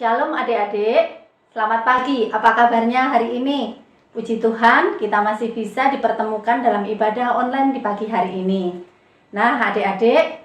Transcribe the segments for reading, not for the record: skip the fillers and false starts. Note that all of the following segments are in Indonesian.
Shalom adik-adik, selamat pagi. Apa kabarnya hari ini? Puji Tuhan, kita masih bisa dipertemukan dalam ibadah online di pagi hari ini. Nah adik-adik,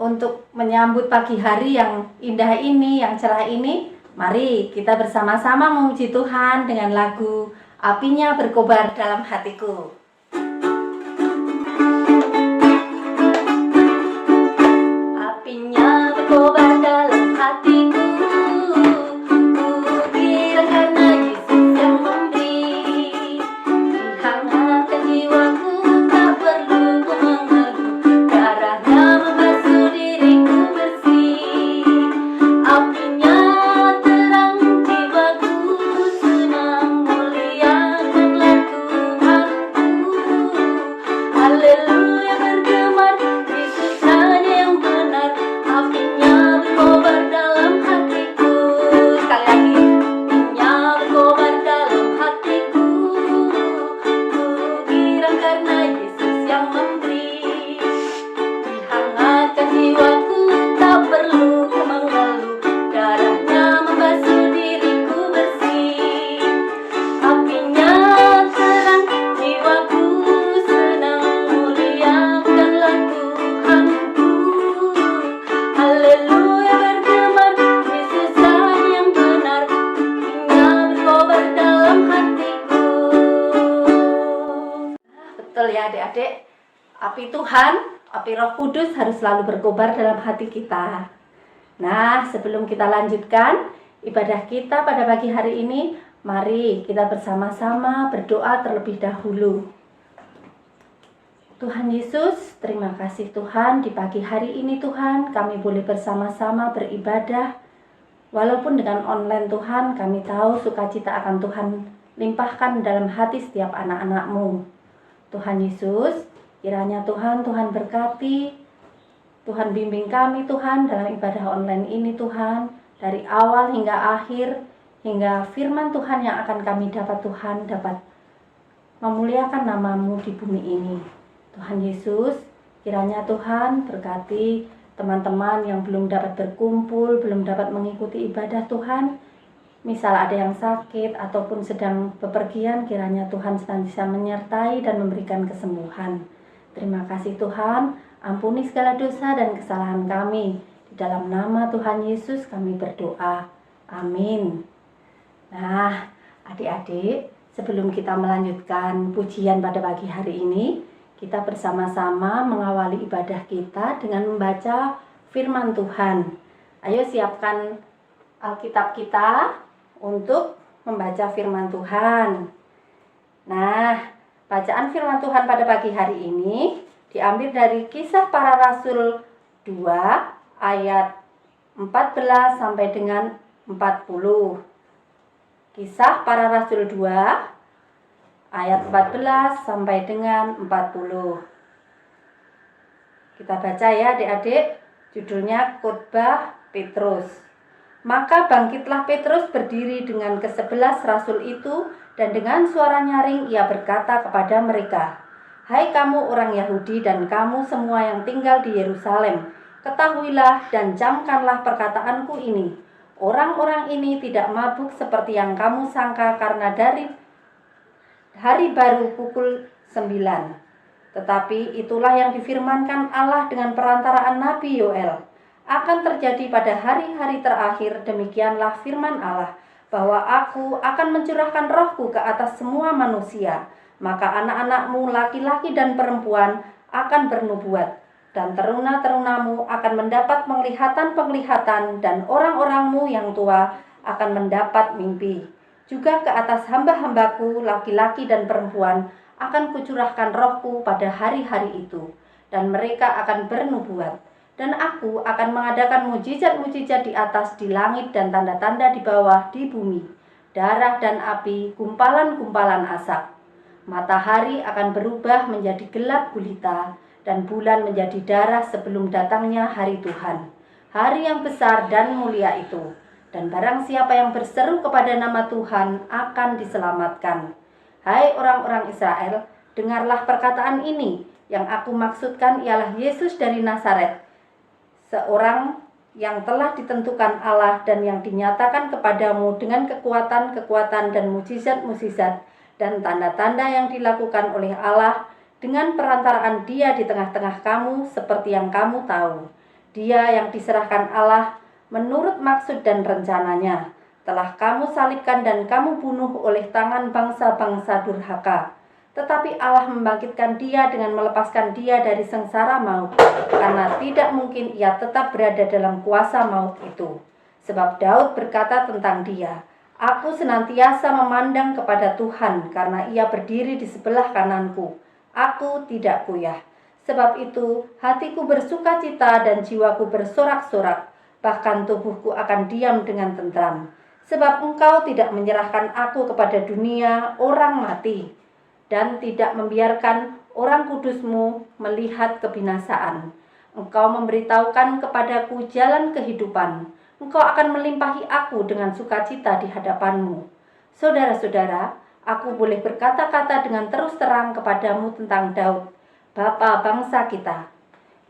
untuk menyambut pagi hari yang indah ini, yang cerah ini, mari kita bersama-sama memuji Tuhan dengan lagu Apinya Berkobar Dalam Hatiku. Apinya berkobar dalam hatiku, ya adik-adik, api Tuhan, api Roh Kudus harus selalu berkobar dalam hati kita. Nah, sebelum kita lanjutkan ibadah kita pada pagi hari ini, mari kita bersama-sama berdoa terlebih dahulu. Tuhan Yesus, terima kasih Tuhan, di pagi hari ini Tuhan, kami boleh bersama-sama beribadah. Walaupun dengan online Tuhan, kami tahu sukacita akan Tuhan limpahkan dalam hati setiap anak-anak-Mu. Tuhan Yesus, kiranya Tuhan berkati, Tuhan bimbing kami Tuhan dalam ibadah online ini Tuhan, dari awal hingga akhir, hingga firman Tuhan yang akan kami dapat Tuhan dapat memuliakan nama-Mu di bumi ini. Tuhan Yesus, kiranya Tuhan berkati teman-teman yang belum dapat berkumpul, belum dapat mengikuti ibadah Tuhan. Misal ada yang sakit ataupun sedang bepergian, kiranya Tuhan senantiasa menyertai dan memberikan kesembuhan. Terima kasih Tuhan, ampuni segala dosa dan kesalahan kami. Di dalam nama Tuhan Yesus kami berdoa. Amin. Nah, adik-adik, sebelum kita melanjutkan pujian pada pagi hari ini, kita bersama-sama mengawali ibadah kita dengan membaca firman Tuhan. Ayo siapkan Alkitab kita untuk membaca firman Tuhan. Nah, bacaan firman Tuhan pada pagi hari ini diambil dari Kisah Para Rasul 2 ayat 14 sampai dengan 40. Kisah Para Rasul 2 ayat 14 sampai dengan 40. Kita baca ya adik-adik, judulnya Khotbah Petrus. Maka bangkitlah Petrus berdiri dengan ke-11 rasul itu, dan dengan suara nyaring ia berkata kepada mereka, "Hai kamu orang Yahudi dan kamu semua yang tinggal di Yerusalem, ketahuilah dan camkanlah perkataanku ini. Orang-orang ini tidak mabuk seperti yang kamu sangka karena dari hari baru pukul 9. Tetapi itulah yang difirmankan Allah dengan perantaraan Nabi Yoel. Akan terjadi pada hari-hari terakhir, demikianlah firman Allah, bahwa aku akan mencurahkan rohku ke atas semua manusia. Maka anak-anakmu laki-laki dan perempuan akan bernubuat, dan teruna-terunamu akan mendapat penglihatan-penglihatan, dan orang-orangmu yang tua akan mendapat mimpi. Juga ke atas hamba-hambaku laki-laki dan perempuan akan kucurahkan rohku pada hari-hari itu, dan mereka akan bernubuat. Dan aku akan mengadakan mujizat-mujizat di atas di langit dan tanda-tanda di bawah di bumi, darah dan api, gumpalan-gumpalan asap. Matahari akan berubah menjadi gelap gulita, dan bulan menjadi darah sebelum datangnya hari Tuhan, hari yang besar dan mulia itu. Dan barang siapa yang berseru kepada nama Tuhan akan diselamatkan. Hai orang-orang Israel, dengarlah perkataan ini. Yang aku maksudkan ialah Yesus dari Nazaret, seorang yang telah ditentukan Allah dan yang dinyatakan kepadamu dengan kekuatan-kekuatan dan mukjizat-mukjizat dan tanda-tanda yang dilakukan oleh Allah dengan perantaraan Dia di tengah-tengah kamu seperti yang kamu tahu. Dia yang diserahkan Allah menurut maksud dan rencananya telah kamu salibkan dan kamu bunuh oleh tangan bangsa-bangsa durhaka. Tetapi Allah membangkitkan Dia dengan melepaskan Dia dari sengsara maut, karena tidak mungkin Ia tetap berada dalam kuasa maut itu. Sebab Daud berkata tentang Dia, "Aku senantiasa memandang kepada Tuhan, karena Ia berdiri di sebelah kananku. Aku tidak goyah. Sebab itu hatiku bersuka cita dan jiwaku bersorak-sorak, bahkan tubuhku akan diam dengan tentram. Sebab Engkau tidak menyerahkan aku kepada dunia orang mati, dan tidak membiarkan orang kudus-Mu melihat kebinasaan. Engkau memberitahukan kepadaku jalan kehidupan. Engkau akan melimpahi aku dengan sukacita di hadapan-Mu." Saudara-saudara, aku boleh berkata-kata dengan terus terang kepadamu tentang Daud, bapa bangsa kita.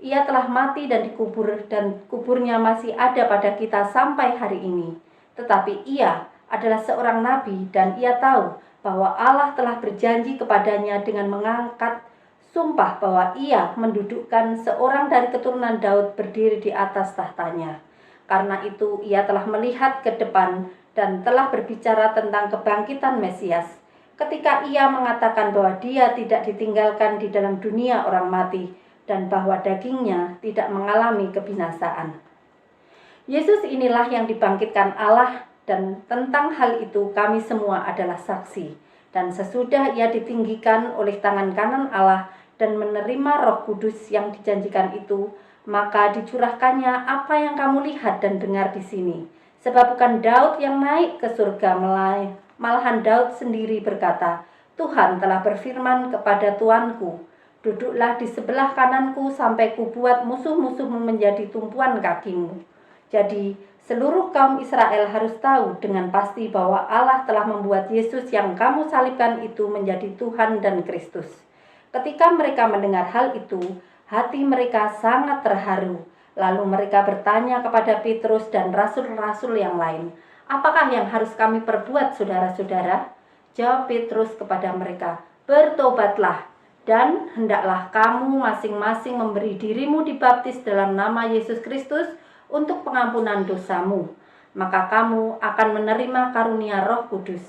Ia telah mati dan dikubur, dan kuburnya masih ada pada kita sampai hari ini. Tetapi ia adalah seorang nabi, dan ia tahu bahwa Allah telah berjanji kepadanya dengan mengangkat sumpah bahwa Ia mendudukkan seorang dari keturunan Daud berdiri di atas tahtanya. Karena itu ia telah melihat ke depan dan telah berbicara tentang kebangkitan Mesias, ketika ia mengatakan bahwa Dia tidak ditinggalkan di dalam dunia orang mati dan bahwa dagingnya tidak mengalami kebinasaan. Yesus inilah yang dibangkitkan Allah, dan tentang hal itu kami semua adalah saksi. Dan sesudah Ia ditinggikan oleh tangan kanan Allah dan menerima Roh Kudus yang dijanjikan itu, maka dicurahkannya apa yang kamu lihat dan dengar di sini. Sebab bukan Daud yang naik ke surga, malahan Daud sendiri berkata, "Tuhan telah berfirman kepada Tuanku, duduklah di sebelah kananku sampai kubuat musuh-musuhmu menjadi tumpuan kakimu." Jadi, seluruh kaum Israel harus tahu dengan pasti bahwa Allah telah membuat Yesus yang kamu salibkan itu menjadi Tuhan dan Kristus. Ketika mereka mendengar hal itu, hati mereka sangat terharu. Lalu mereka bertanya kepada Petrus dan rasul-rasul yang lain, "Apakah yang harus kami perbuat, saudara-saudara?" Jawab Petrus kepada mereka, "Bertobatlah, dan hendaklah kamu masing-masing memberi dirimu dibaptis dalam nama Yesus Kristus untuk pengampunan dosamu, maka kamu akan menerima karunia Roh Kudus.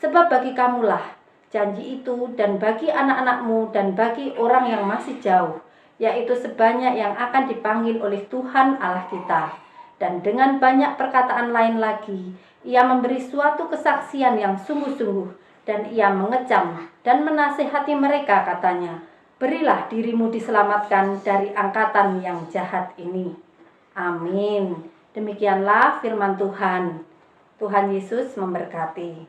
Sebab bagi kamulah janji itu, dan bagi anak-anakmu, dan bagi orang yang masih jauh, yaitu sebanyak yang akan dipanggil oleh Tuhan Allah kita." Dan dengan banyak perkataan lain lagi, ia memberi suatu kesaksian yang sungguh-sungguh, dan ia mengecam dan menasihati mereka, katanya, "Berilah dirimu diselamatkan dari angkatan yang jahat ini." Amin. Demikianlah firman Tuhan. Tuhan Yesus memberkati.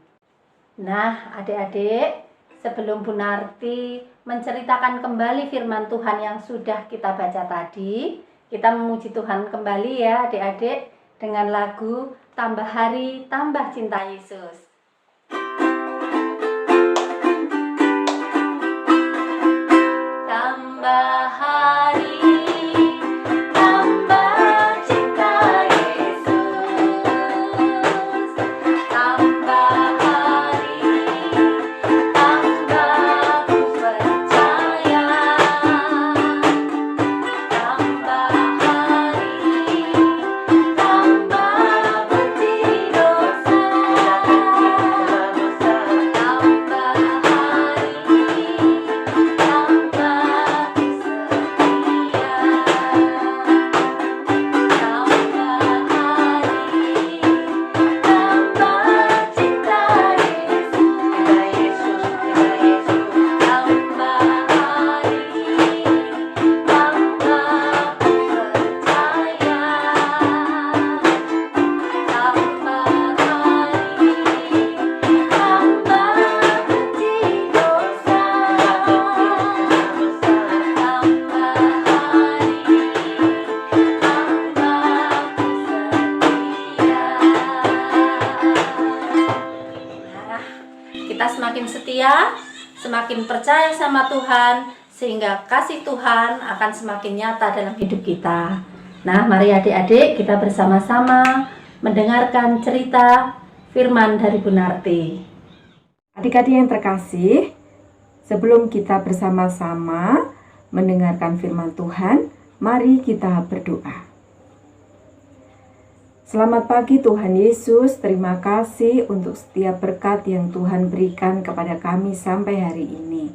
Nah, adik-adik, sebelum Bu Narti menceritakan kembali firman Tuhan yang sudah kita baca tadi, kita memuji Tuhan kembali ya adik-adik dengan lagu "Tambah Hari Tambah Cinta Yesus". Tambah hari semakin setia, semakin percaya sama Tuhan, sehingga kasih Tuhan akan semakin nyata dalam hidup kita. Nah, mari adik-adik kita bersama-sama mendengarkan cerita firman dari Bu Narti. Adik-adik yang terkasih, sebelum kita bersama-sama mendengarkan firman Tuhan, mari kita berdoa. Selamat pagi Tuhan Yesus, terima kasih untuk setiap berkat yang Tuhan berikan kepada kami sampai hari ini.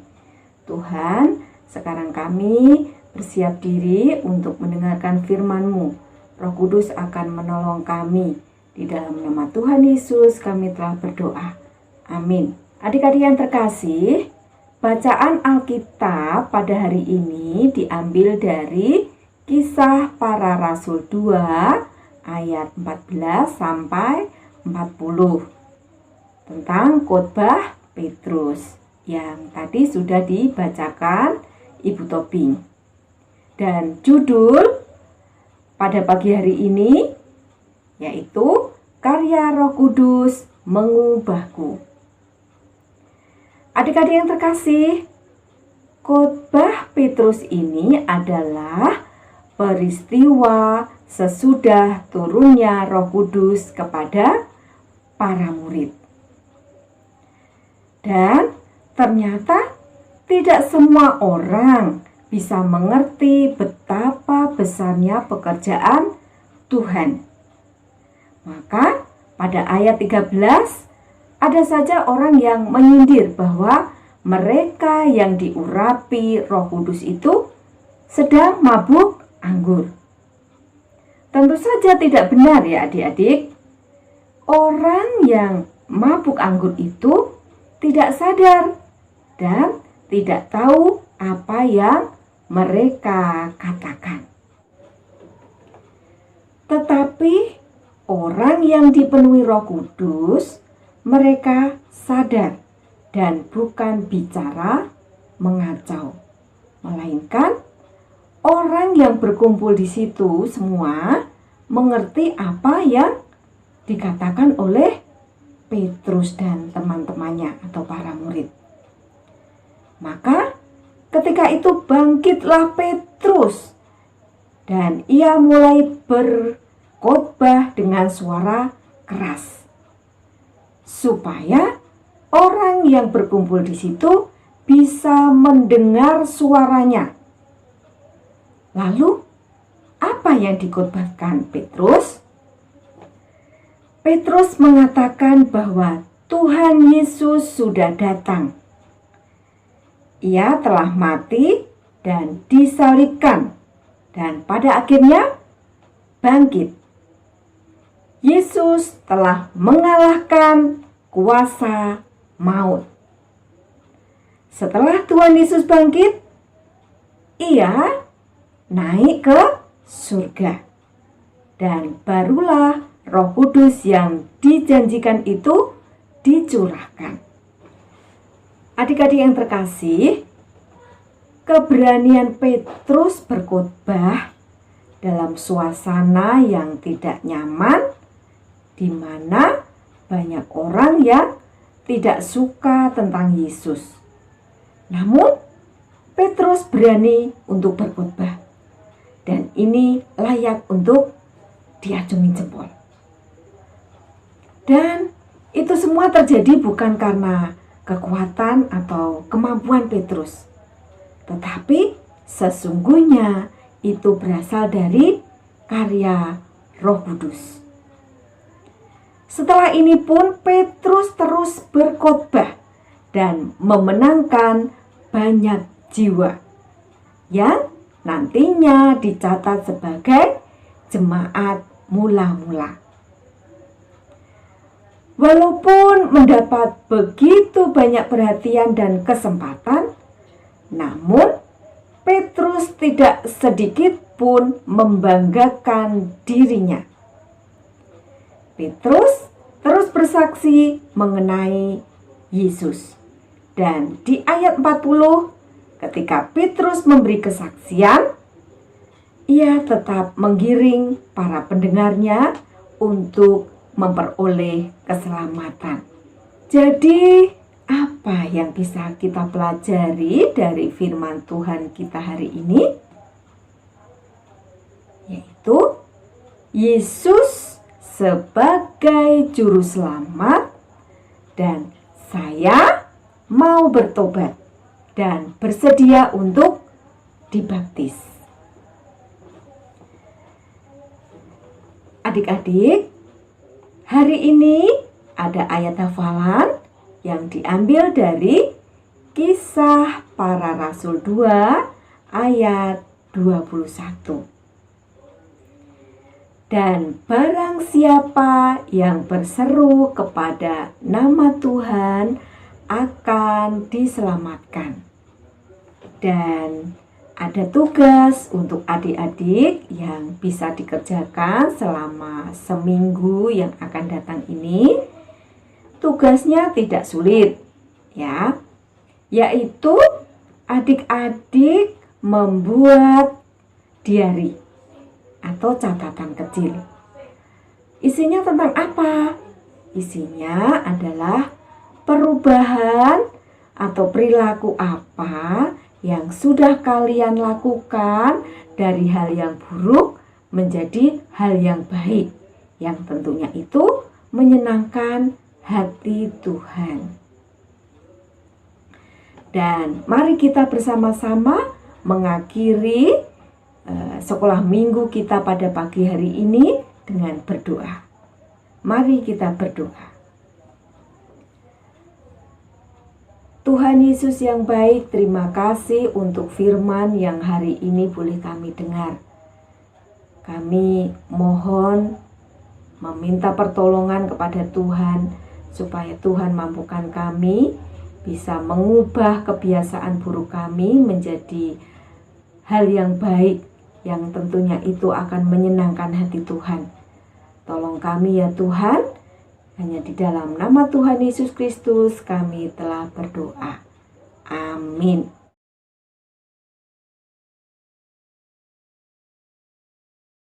Tuhan, sekarang kami bersiap diri untuk mendengarkan firman-Mu. Roh Kudus akan menolong kami. Di dalam nama Tuhan Yesus kami telah berdoa. Amin. Adik-adik yang terkasih, bacaan Alkitab pada hari ini diambil dari Kisah Para Rasul 2 ayat 14 sampai 40 tentang khotbah Petrus yang tadi sudah dibacakan Ibu Tobing. Dan judul pada pagi hari ini yaitu Karya Roh Kudus Mengubahku. Adik-adik yang terkasih, khotbah Petrus ini adalah peristiwa sesudah turunnya Roh Kudus kepada para murid. Dan ternyata tidak semua orang bisa mengerti betapa besarnya pekerjaan Tuhan. Maka pada ayat 13 ada saja orang yang menyindir bahwa mereka yang diurapi Roh Kudus itu sedang mabuk anggur. Tentu saja tidak benar ya adik-adik. Orang yang mabuk anggur itu tidak sadar dan tidak tahu apa yang mereka katakan. Tetapi orang yang dipenuhi Roh Kudus, mereka sadar dan bukan bicara mengacau, melainkan orang yang berkumpul di situ semua mengerti apa yang dikatakan oleh Petrus dan teman-temannya atau para murid. Maka ketika itu bangkitlah Petrus dan ia mulai berkhotbah dengan suara keras supaya orang yang berkumpul di situ bisa mendengar suaranya. Lalu, apa yang dikhotbahkan Petrus? Petrus mengatakan bahwa Tuhan Yesus sudah datang. Ia telah mati dan disalibkan, dan pada akhirnya bangkit. Yesus telah mengalahkan kuasa maut. Setelah Tuhan Yesus bangkit, ia naik ke surga. Dan barulah Roh Kudus yang dijanjikan itu dicurahkan. Adik-adik yang terkasih, keberanian Petrus berkhotbah dalam suasana yang tidak nyaman, di mana banyak orang yang tidak suka tentang Yesus. Namun, Petrus berani untuk berkhotbah. Dan ini layak untuk diacungi jempol. Dan itu semua terjadi bukan karena kekuatan atau kemampuan Petrus, tetapi sesungguhnya itu berasal dari karya Roh Kudus. Setelah ini pun Petrus terus berkhotbah dan memenangkan banyak jiwa yang nantinya dicatat sebagai jemaat mula-mula. Walaupun mendapat begitu banyak perhatian dan kesempatan, namun Petrus tidak sedikit pun membanggakan dirinya. Petrus terus bersaksi mengenai Yesus. Dan di ayat 40, ketika Petrus memberi kesaksian, ia tetap menggiring para pendengarnya untuk memperoleh keselamatan. Jadi, apa yang bisa kita pelajari dari firman Tuhan kita hari ini? Yaitu yaitu Yesus sebagai juru selamat, dan saya mau bertobat dan bersedia untuk dibaptis. Adik-adik, hari ini ada ayat hafalan yang diambil dari Kisah Para Rasul 2 ayat 21. Dan barang siapa yang berseru kepada nama Tuhan akan diselamatkan. Dan ada tugas untuk adik-adik yang bisa dikerjakan selama seminggu yang akan datang ini. Tugasnya tidak sulit, ya, yaitu adik-adik membuat diary atau catatan kecil. Isinya tentang apa? Isinya adalah perubahan atau perilaku apa yang sudah kalian lakukan dari hal yang buruk menjadi hal yang baik, yang tentunya itu menyenangkan hati Tuhan. Dan mari kita bersama-sama mengakhiri sekolah minggu kita pada pagi hari ini dengan berdoa. Mari kita berdoa. Tuhan Yesus yang baik, terima kasih untuk firman yang hari ini boleh kami dengar. Kami mohon meminta pertolongan kepada Tuhan supaya Tuhan mampukan kami bisa mengubah kebiasaan buruk kami menjadi hal yang baik, yang tentunya itu akan menyenangkan hati Tuhan. Tolong kami ya Tuhan, hanya di dalam nama Tuhan Yesus Kristus kami telah berdoa. Amin.